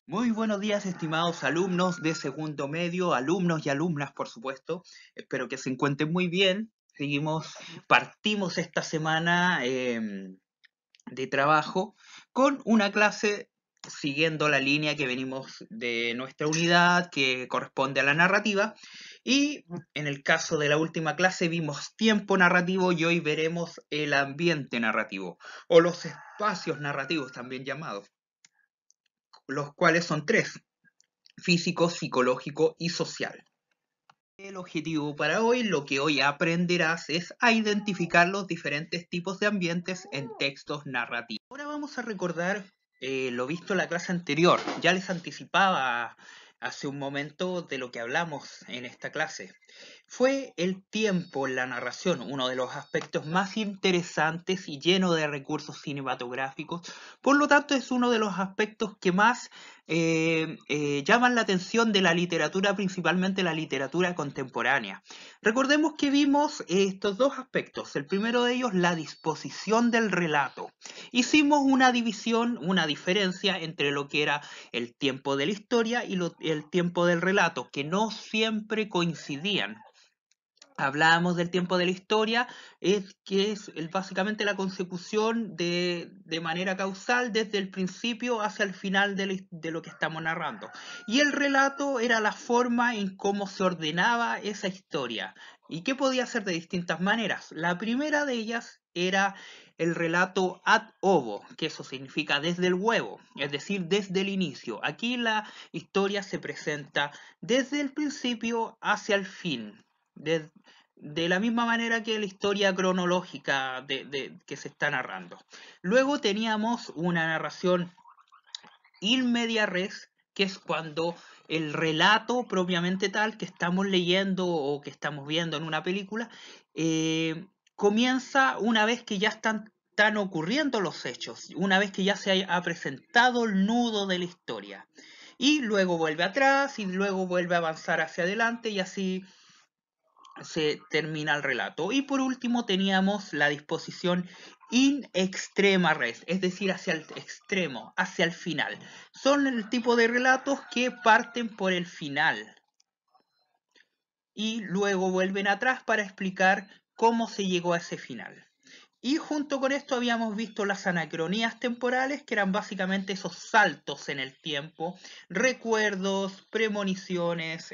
Muy buenos días, estimados alumnos de segundo medio, alumnos y alumnas, por supuesto. Espero que se encuentren muy bien. Partimos esta semana de trabajo con una clase siguiendo la línea que venimos de nuestra unidad, que corresponde a la narrativa. Y en el caso de la última clase vimos tiempo narrativo y hoy veremos el ambiente narrativo, o los espacios narrativos también llamados, los cuales son tres: físico, psicológico y social. El objetivo para hoy, lo que hoy aprenderás es a identificar los diferentes tipos de ambientes en textos narrativos. Ahora vamos a recordar lo visto en la clase anterior. Ya les anticipaba hace un momento de lo que hablamos en esta clase. Fue el tiempo en la narración uno de los aspectos más interesantes y lleno de recursos cinematográficos. Por lo tanto, es uno de los aspectos que más llaman la atención de la literatura, principalmente la literatura contemporánea. Recordemos que vimos estos dos aspectos. El primero de ellos, la disposición del relato. Hicimos una división, una diferencia entre lo que era el tiempo de la historia y el tiempo del relato, que no siempre coincidían. Hablábamos del tiempo de la historia, que es básicamente la consecución de manera causal desde el principio hacia el final de lo que estamos narrando. Y el relato era la forma en cómo se ordenaba esa historia. ¿Y qué podía ser de distintas maneras? La primera de ellas era el relato ad ovo, que eso significa desde el huevo, es decir, desde el inicio. Aquí la historia se presenta desde el principio hacia el fin, de la misma manera que la historia cronológica que se está narrando. Luego teníamos una narración in media res, que es cuando el relato propiamente tal que estamos leyendo o que estamos viendo en una película comienza una vez que ya están ocurriendo los hechos, una vez que ya se ha presentado el nudo de la historia. Y luego vuelve atrás y luego vuelve a avanzar hacia adelante y así se termina el relato. Y por último teníamos la disposición in extrema res, es decir, hacia el extremo, hacia el final. Son el tipo de relatos que parten por el final y luego vuelven atrás para explicar cómo se llegó a ese final. Y junto con esto habíamos visto las anacronías temporales, que eran básicamente esos saltos en el tiempo, recuerdos, premoniciones,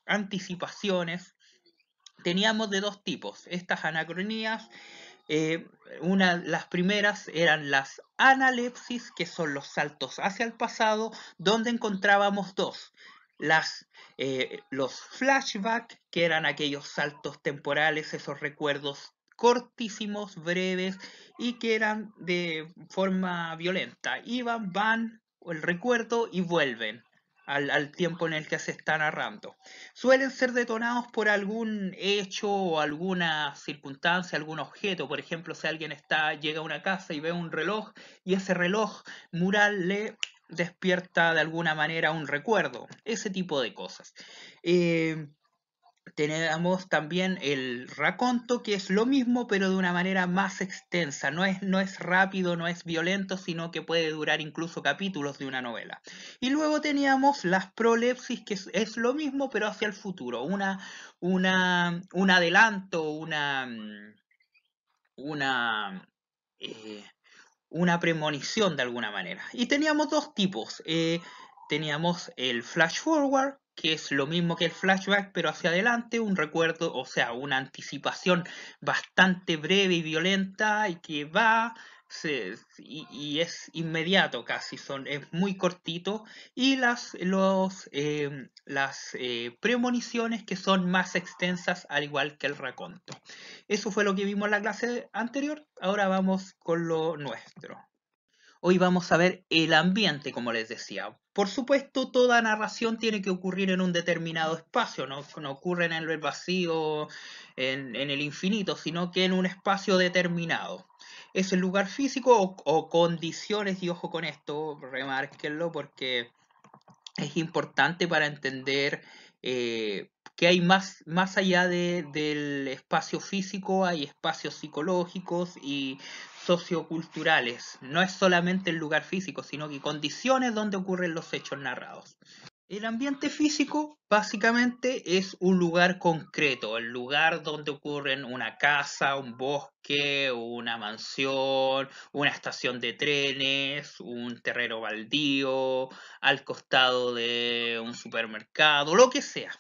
anticipaciones. Teníamos de dos tipos estas anacronías. Las primeras eran las analepsis, que son los saltos hacia el pasado, donde encontrábamos dos: los flashbacks, que eran aquellos saltos temporales, esos recuerdos cortísimos, breves, y que eran de forma violenta. Iban, van el recuerdo y vuelven al tiempo en el que se está narrando. Suelen ser detonados por algún hecho o alguna circunstancia, algún objeto. Por ejemplo, si alguien llega a una casa y ve un reloj, y ese reloj mural le despierta de alguna manera un recuerdo, ese tipo de cosas. Eh, Tenemos también el raconto, que es lo mismo, pero de una manera más extensa. No es rápido, no es violento, sino que puede durar incluso capítulos de una novela. Y luego teníamos las prolepsis, que es lo mismo, pero hacia el futuro. Un adelanto, una, eh, una premonición de alguna manera. Y teníamos dos tipos. Teníamos el flash forward, que es lo mismo que el flashback, pero hacia adelante, un recuerdo, o sea, una anticipación bastante breve y violenta y que y es inmediato casi, es muy cortito. Y las premoniciones, que son más extensas, al igual que el raconto. Eso fue lo que vimos en la clase anterior. Ahora vamos con lo nuestro. Hoy vamos a ver el ambiente, como les decía. Por supuesto, toda narración tiene que ocurrir en un determinado espacio, no ocurre en el vacío, en el infinito, sino que en un espacio determinado. Es el lugar físico o condiciones, y ojo con esto, remárquenlo porque es importante para entender que hay más allá del espacio físico, hay espacios psicológicos, y socioculturales. No es solamente el lugar físico, sino que condiciones donde ocurren los hechos narrados. El ambiente físico básicamente es un lugar concreto, el lugar donde ocurren una casa, un bosque, una mansión, una estación de trenes, un terreno baldío, al costado de un supermercado, lo que sea.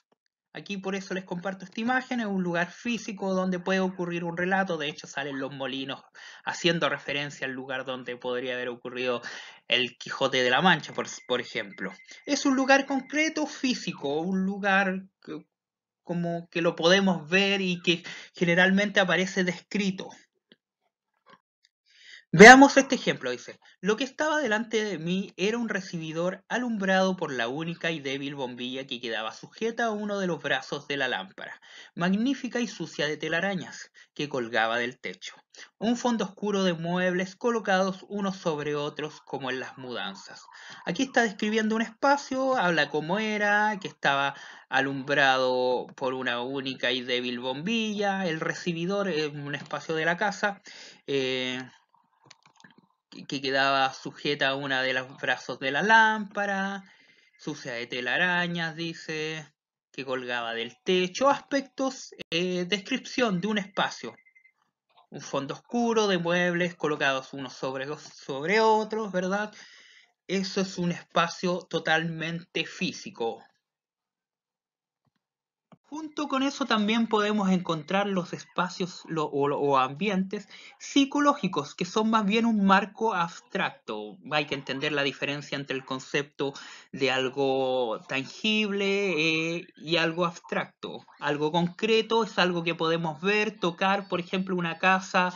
Aquí por eso les comparto esta imagen, es un lugar físico donde puede ocurrir un relato, de hecho salen los molinos haciendo referencia al lugar donde podría haber ocurrido el Quijote de la Mancha, por ejemplo. Es un lugar concreto, físico, un lugar como que lo podemos ver y que generalmente aparece descrito. Veamos este ejemplo, dice. Lo que estaba delante de mí era un recibidor alumbrado por la única y débil bombilla que quedaba sujeta a uno de los brazos de la lámpara, magnífica y sucia de telarañas, que colgaba del techo. Un fondo oscuro de muebles colocados unos sobre otros como en las mudanzas. Aquí está describiendo un espacio, habla cómo era, que estaba alumbrado por una única y débil bombilla. El recibidor es un espacio de la casa. Que quedaba sujeta a una de los brazos de la lámpara, sucia de telarañas, dice, que colgaba del techo, aspectos, descripción de un espacio, un fondo oscuro de muebles colocados unos sobre otros, ¿verdad? Eso es un espacio totalmente físico. Junto con eso también podemos encontrar los espacios o ambientes psicológicos, que son más bien un marco abstracto. Hay que entender la diferencia entre el concepto de algo tangible y algo abstracto. Algo concreto es algo que podemos ver, tocar, por ejemplo, una casa.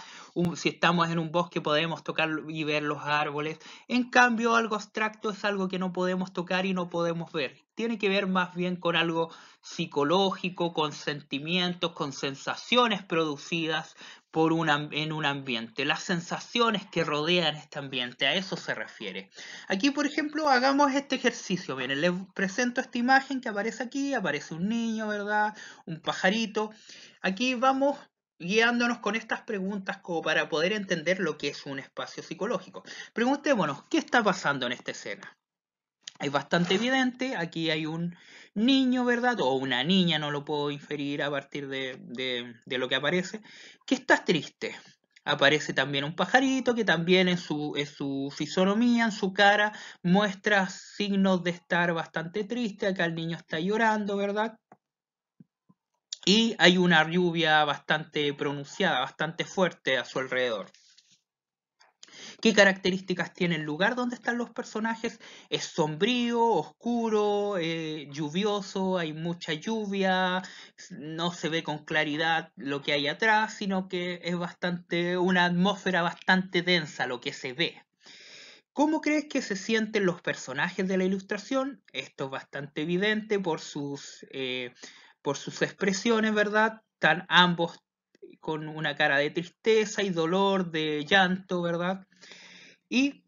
Si estamos en un bosque podemos tocar y ver los árboles. En cambio, algo abstracto es algo que no podemos tocar y no podemos ver. Tiene que ver más bien con algo psicológico, con sentimientos, con sensaciones producidas en un ambiente, las sensaciones que rodean este ambiente, a eso se refiere. Aquí, por ejemplo, hagamos este ejercicio. Miren, les presento esta imagen que aparece aquí, aparece un niño, ¿verdad? Un pajarito. Aquí vamos guiándonos con estas preguntas como para poder entender lo que es un espacio psicológico. Preguntémonos, ¿qué está pasando en esta escena? Es bastante evidente, aquí hay un niño, ¿verdad? O una niña, no lo puedo inferir a partir de lo que aparece, que está triste. Aparece también un pajarito que también en su fisonomía, en su cara, muestra signos de estar bastante triste. Acá el niño está llorando, ¿verdad? Y hay una lluvia bastante pronunciada, bastante fuerte a su alrededor. ¿Qué características tiene el lugar donde están los personajes? Es sombrío, oscuro, lluvioso, hay mucha lluvia, no se ve con claridad lo que hay atrás, sino que es una atmósfera bastante densa lo que se ve. ¿Cómo crees que se sienten los personajes de la ilustración? Esto es bastante evidente por sus expresiones, ¿verdad? Están ambos con una cara de tristeza y dolor, de llanto, ¿verdad? Y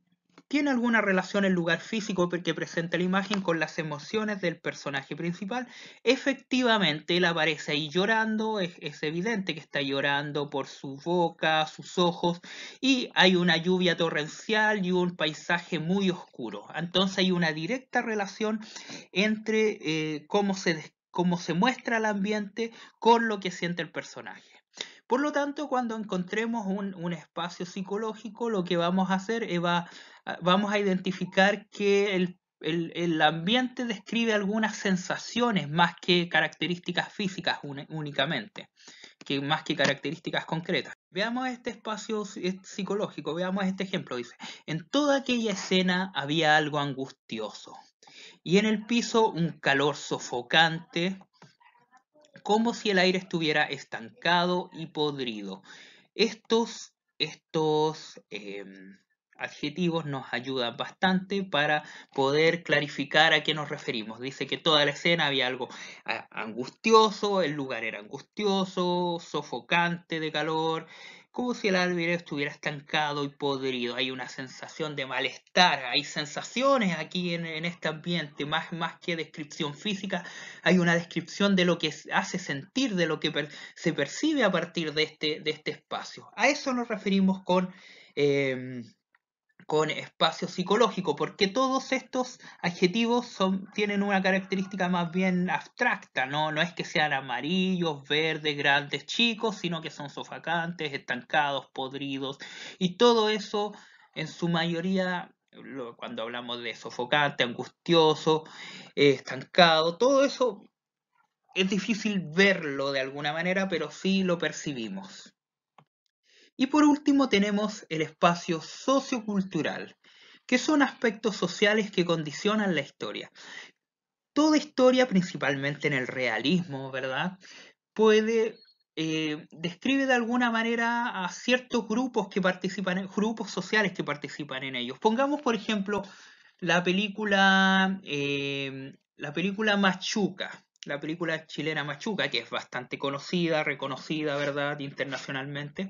tiene alguna relación el lugar físico que presenta la imagen con las emociones del personaje principal. Efectivamente, él aparece ahí llorando, es evidente que está llorando por su boca, sus ojos, y hay una lluvia torrencial y un paisaje muy oscuro. Entonces hay una directa relación entre cómo se muestra el ambiente con lo que siente el personaje. Por lo tanto, cuando encontremos un espacio psicológico, lo que vamos a hacer es vamos a identificar que el ambiente describe algunas sensaciones más que características físicas únicamente, más que características concretas. Veamos este espacio psicológico, veamos este ejemplo. Dice, en toda aquella escena había algo angustioso y en el piso un calor sofocante, como si el aire estuviera estancado y podrido. Estos adjetivos nos ayudan bastante para poder clarificar a qué nos referimos. Dice que toda la escena había algo angustioso, el lugar era angustioso, sofocante de calor, como si el aire estuviera estancado y podrido. Hay una sensación de malestar, hay sensaciones aquí en este ambiente, más que descripción física, hay una descripción de lo que hace sentir, de lo que se percibe a partir de este espacio. A eso nos referimos con em, con espacio psicológico, porque todos estos adjetivos tienen una característica más bien abstracta, ¿no? No es que sean amarillos, verdes, grandes, chicos, sino que son sofocantes, estancados, podridos, y todo eso en su mayoría, cuando hablamos de sofocante, angustioso, estancado, todo eso es difícil verlo de alguna manera, pero sí lo percibimos. Y por último tenemos el espacio sociocultural, que son aspectos sociales que condicionan la historia. Toda historia, principalmente en el realismo, ¿verdad? Puede describe de alguna manera a ciertos grupos que participan, grupos sociales que participan en ellos. Pongamos, por ejemplo, la película Machuca, la película chilena Machuca, que es bastante conocida, reconocida, ¿verdad? Internacionalmente,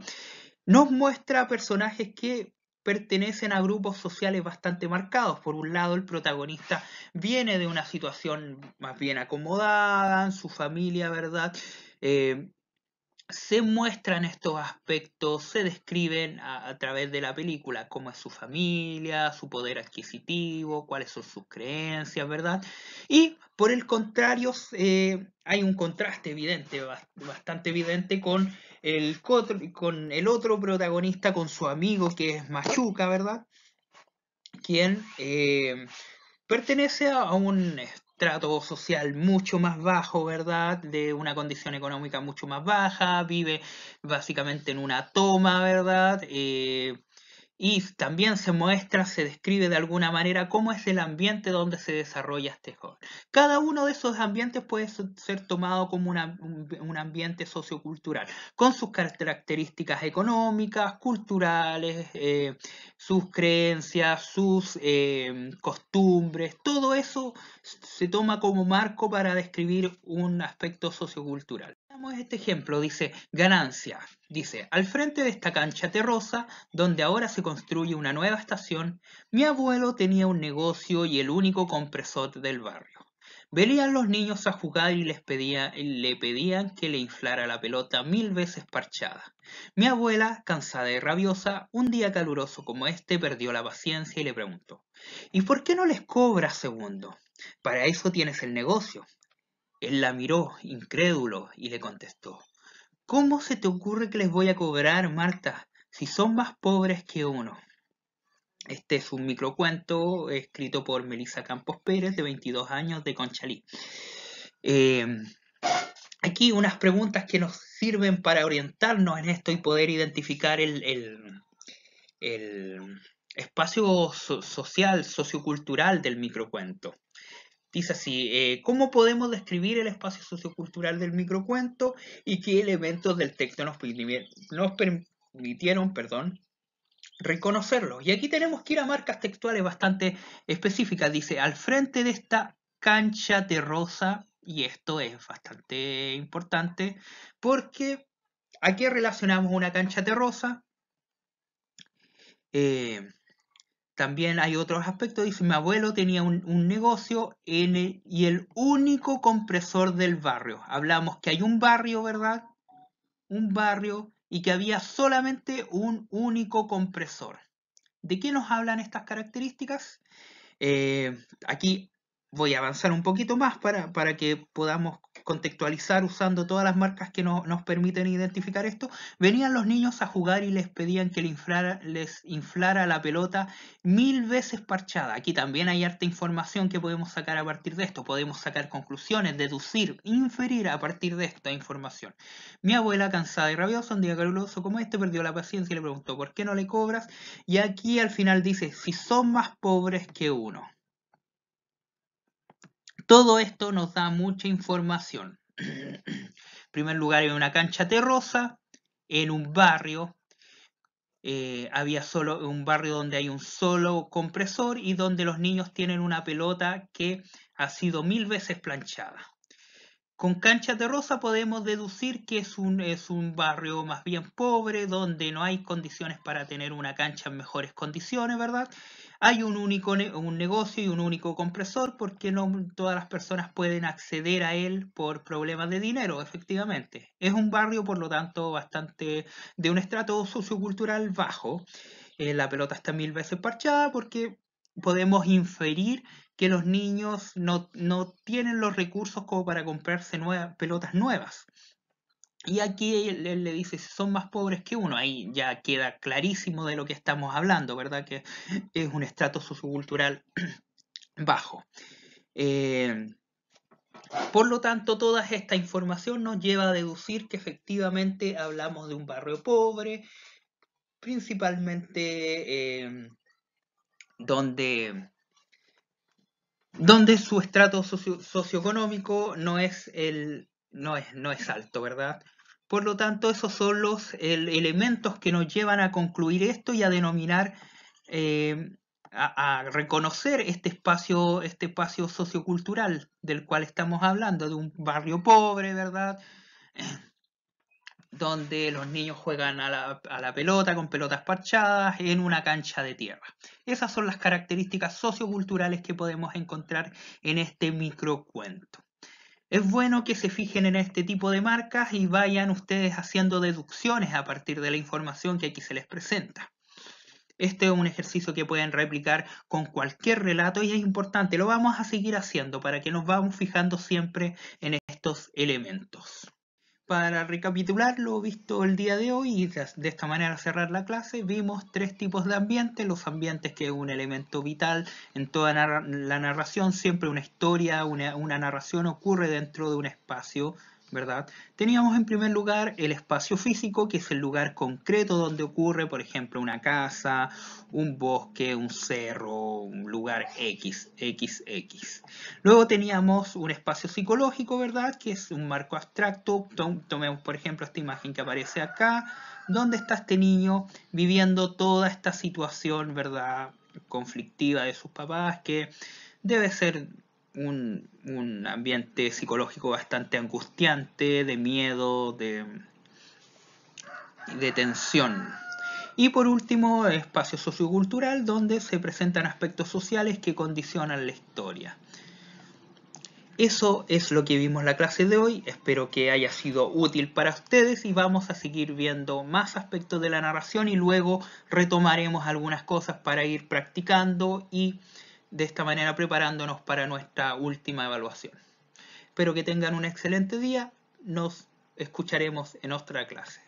nos muestra personajes que pertenecen a grupos sociales bastante marcados. Por un lado, el protagonista viene de una situación más bien acomodada en su familia, ¿verdad? Eh, Se muestran estos aspectos, se describen a través de la película, cómo es su familia, su poder adquisitivo, cuáles son sus creencias, ¿verdad? Y por el contrario, hay un contraste evidente, bastante evidente con el otro protagonista, con su amigo que es Machuca, ¿verdad? Quien pertenece a un estrato social mucho más bajo, ¿verdad? De una condición económica mucho más baja, vive básicamente en una toma, ¿verdad? Y también se muestra, se describe de alguna manera cómo es el ambiente donde se desarrolla este joven. Cada uno de esos ambientes puede ser tomado como un ambiente sociocultural, con sus características económicas, culturales, sus creencias, sus costumbres, todo eso se toma como marco para describir un aspecto sociocultural. Veamos este ejemplo, dice ganancia. Dice, al frente de esta cancha terrosa, donde ahora se construye una nueva estación, mi abuelo tenía un negocio y el único compresor del barrio. Venían los niños a jugar y le pedían que le inflara la pelota 1000 veces parchada. Mi abuela, cansada y rabiosa, un día caluroso como este, perdió la paciencia y le preguntó, ¿y por qué no les cobras segundo? Para eso tienes el negocio. Él la miró, incrédulo, y le contestó, ¿cómo se te ocurre que les voy a cobrar, Marta, si son más pobres que uno? Este es un microcuento escrito por Melissa Campos Pérez, de 22 años, de Conchalí. Eh, Aquí unas preguntas que nos sirven para orientarnos en esto y poder identificar el espacio social, sociocultural del microcuento. Dice así, ¿cómo podemos describir el espacio sociocultural del microcuento y qué elementos del texto nos permitieron, reconocerlo? Y aquí tenemos que ir a marcas textuales bastante específicas. Dice, al frente de esta cancha terrosa, y esto es bastante importante, porque aquí relacionamos una cancha terrosa. Eh, También hay otros aspectos. Dice, mi abuelo tenía un negocio y el único compresor del barrio. Hablamos que hay un barrio, ¿verdad? Un barrio y que había solamente un único compresor. ¿De qué nos hablan estas características? Aquí voy a avanzar un poquito más para que podamos contextualizar usando todas las marcas que nos permiten identificar esto. Venían los niños a jugar y les pedían que les inflara la pelota 1000 veces parchada. Aquí también hay harta información que podemos sacar a partir de esto. Podemos sacar conclusiones, deducir, inferir a partir de esta información. Mi abuela, cansada y rabiosa, un día caluroso como este, perdió la paciencia y le preguntó, ¿por qué no le cobras? Y aquí al final dice, si son más pobres que uno. Todo esto nos da mucha información. En primer lugar, hay una cancha terrosa en un barrio. Había solo un barrio donde hay un solo compresor y donde los niños tienen una pelota que ha sido 1000 veces planchada. Con cancha terrosa podemos deducir que es un barrio más bien pobre, donde no hay condiciones para tener una cancha en mejores condiciones, ¿verdad? Hay un negocio y un único compresor porque no todas las personas pueden acceder a él por problemas de dinero, efectivamente. Es un barrio, por lo tanto, bastante de un estrato sociocultural bajo. La pelota está 1000 veces parchada porque podemos inferir que los niños no tienen los recursos como para comprarse pelotas nuevas. Y aquí él le dice, si son más pobres que uno, ahí ya queda clarísimo de lo que estamos hablando, ¿verdad? Que es un estrato sociocultural bajo. Por lo tanto, toda esta información nos lleva a deducir que efectivamente hablamos de un barrio pobre, principalmente donde, donde su estrato socioeconómico no es alto, ¿verdad? Por lo tanto, esos son los elementos que nos llevan a concluir esto y a denominar, eh, a reconocer este espacio sociocultural del cual estamos hablando, de un barrio pobre, ¿verdad? Donde los niños juegan a la pelota con pelotas parchadas en una cancha de tierra. Esas son las características socioculturales que podemos encontrar en este microcuento. Es bueno que se fijen en este tipo de marcas y vayan ustedes haciendo deducciones a partir de la información que aquí se les presenta. Este es un ejercicio que pueden replicar con cualquier relato y es importante, lo vamos a seguir haciendo para que nos vamos fijando siempre en estos elementos. Para recapitular lo visto el día de hoy y de esta manera cerrar la clase, vimos 3 tipos de ambientes. Los ambientes, que es un elemento vital en toda la narración, siempre una historia, una narración ocurre dentro de un espacio, ¿verdad? Teníamos en primer lugar el espacio físico, que es el lugar concreto donde ocurre, por ejemplo, una casa, un bosque, un cerro, un lugar XX. Luego teníamos un espacio psicológico, ¿verdad? Que es un marco abstracto. Tomemos, por ejemplo, esta imagen que aparece acá, donde está este niño viviendo toda esta situación, ¿verdad? Conflictiva de sus papás, que debe ser un ambiente psicológico bastante angustiante, de miedo, de tensión. Y por último, espacio sociocultural, donde se presentan aspectos sociales que condicionan la historia. Eso es lo que vimos en la clase de hoy, espero que haya sido útil para ustedes y vamos a seguir viendo más aspectos de la narración y luego retomaremos algunas cosas para ir practicando y de esta manera preparándonos para nuestra última evaluación. Espero que tengan un excelente día, nos escucharemos en otra clase.